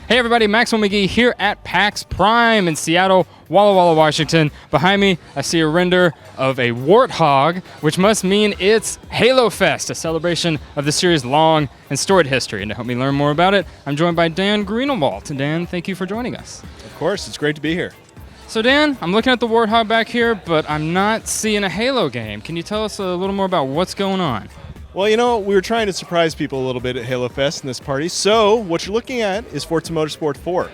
Hey everybody, Maxwell McGee here at PAX Prime in Seattle, Walla Walla, Washington. Behind me, I see a render of a Warthog, which must mean it's Halo Fest, a celebration of the series' long and storied history. And to help me learn more about it, I'm joined by Dan Greenawalt. Dan, thank you for joining us. Of course, it's great to be here. So Dan, I'm looking at the Warthog back here, but I'm not seeing a Halo game. Can you tell us a little more about what's going on? Well, you know, we were trying to surprise people a little bit at Halo Fest in this party, so what you're looking at is Forza Motorsport 4.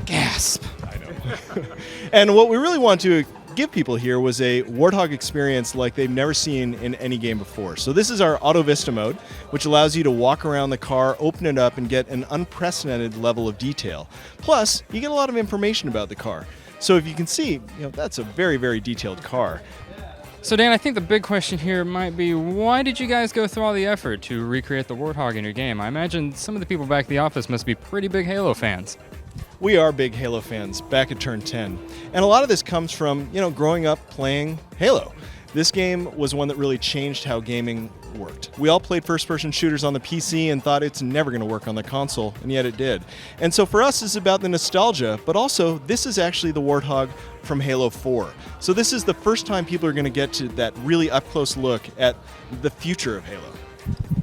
Gasp. I know. And what we really want to give people here was a Warthog experience like they've never seen in any game before. So this is our Auto Vista mode, which allows you to walk around the car, open it up, and get an unprecedented level of detail. Plus, you get a lot of information about the car. So if you can see, that's a very, very detailed car. So Dan, I think the big question here might be, why did you guys go through all the effort to recreate the Warthog in your game? I imagine some of the people back at the office must be pretty big Halo fans. We are big Halo fans back at turn 10. And a lot of this comes from, growing up playing Halo. This game was one that really changed how gaming worked. We all played first-person shooters on the PC and thought it's never going to work on the console, and yet it did. And so for us, it's about the nostalgia, but also this is actually the Warthog from Halo 4. So this is the first time people are going to get to that really up-close look at the future of Halo.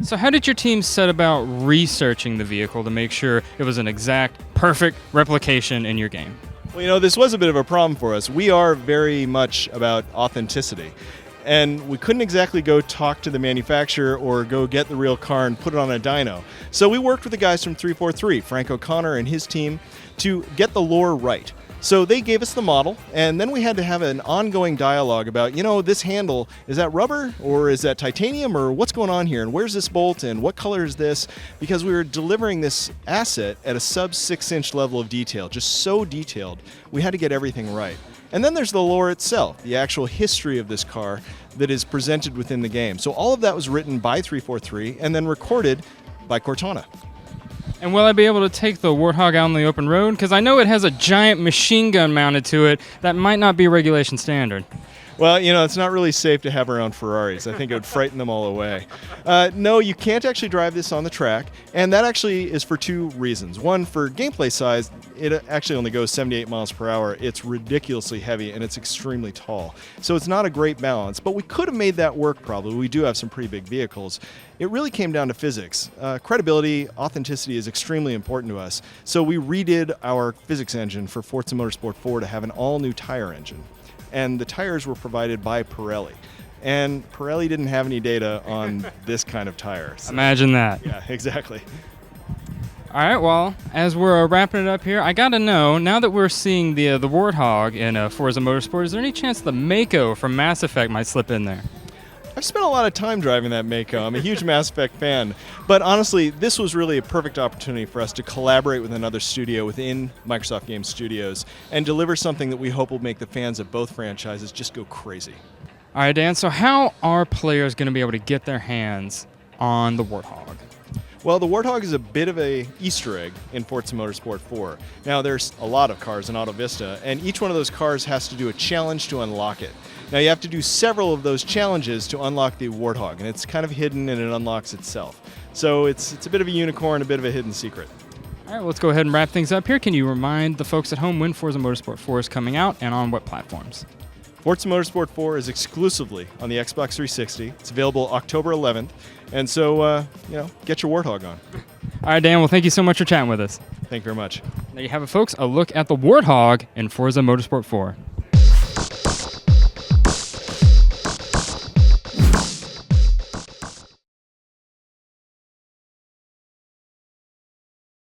So how did your team set about researching the vehicle to make sure it was an exact, perfect replication in your game? Well, this was a bit of a problem for us. We are very much about authenticity. And we couldn't exactly go talk to the manufacturer or go get the real car and put it on a dyno. So we worked with the guys from 343, Frank O'Connor and his team, to get the lore right. So they gave us the model, and then we had to have an ongoing dialogue about, this handle, is that rubber or is that titanium or what's going on here and where's this bolt and what color is this? Because we were delivering this asset at a sub 6-inch level of detail, just so detailed. We had to get everything right. And then there's the lore itself, the actual history of this car that is presented within the game. So all of that was written by 343 and then recorded by Cortana. And will I be able to take the Warthog out on the open road? Because I know it has a giant machine gun mounted to it that might not be regulation standard. Well, it's not really safe to have our own Ferraris. I think it would frighten them all away. No, you can't actually drive this on the track, and that actually is for two reasons. One, for gameplay size, it actually only goes 78 miles per hour. It's ridiculously heavy, and it's extremely tall. So it's not a great balance, but we could have made that work probably. We do have some pretty big vehicles. It really came down to physics. Credibility, authenticity is extremely important to us. So we redid our physics engine for Forza Motorsport 4 to have an all-new tire engine. And the tires were provided by Pirelli. And Pirelli didn't have any data on this kind of tire. So, imagine that. Yeah, exactly. All right, well, as we're wrapping it up here, I got to know, now that we're seeing the Warthog in Forza Motorsport, is there any chance the Mako from Mass Effect might slip in there? I've spent a lot of time driving that Mako. I'm a huge Mass Effect fan. But honestly, this was really a perfect opportunity for us to collaborate with another studio within Microsoft Game Studios and deliver something that we hope will make the fans of both franchises just go crazy. All right, Dan, so how are players going to be able to get their hands on the Warthog? Well, the Warthog is a bit of a Easter egg in Forza Motorsport 4. Now, there's a lot of cars in Auto Vista, and each one of those cars has to do a challenge to unlock it. Now, you have to do several of those challenges to unlock the Warthog, and it's kind of hidden and it unlocks itself. So it's a bit of a unicorn, a bit of a hidden secret. All right, let's go ahead and wrap things up here. Can you remind the folks at home when Forza Motorsport 4 is coming out and on what platforms? Forza Motorsport 4 is exclusively on the Xbox 360. It's available October 11th, and so, get your Warthog on. All right, Dan, well, thank you so much for chatting with us. Thank you very much. There you have it, folks, a look at the Warthog in Forza Motorsport 4.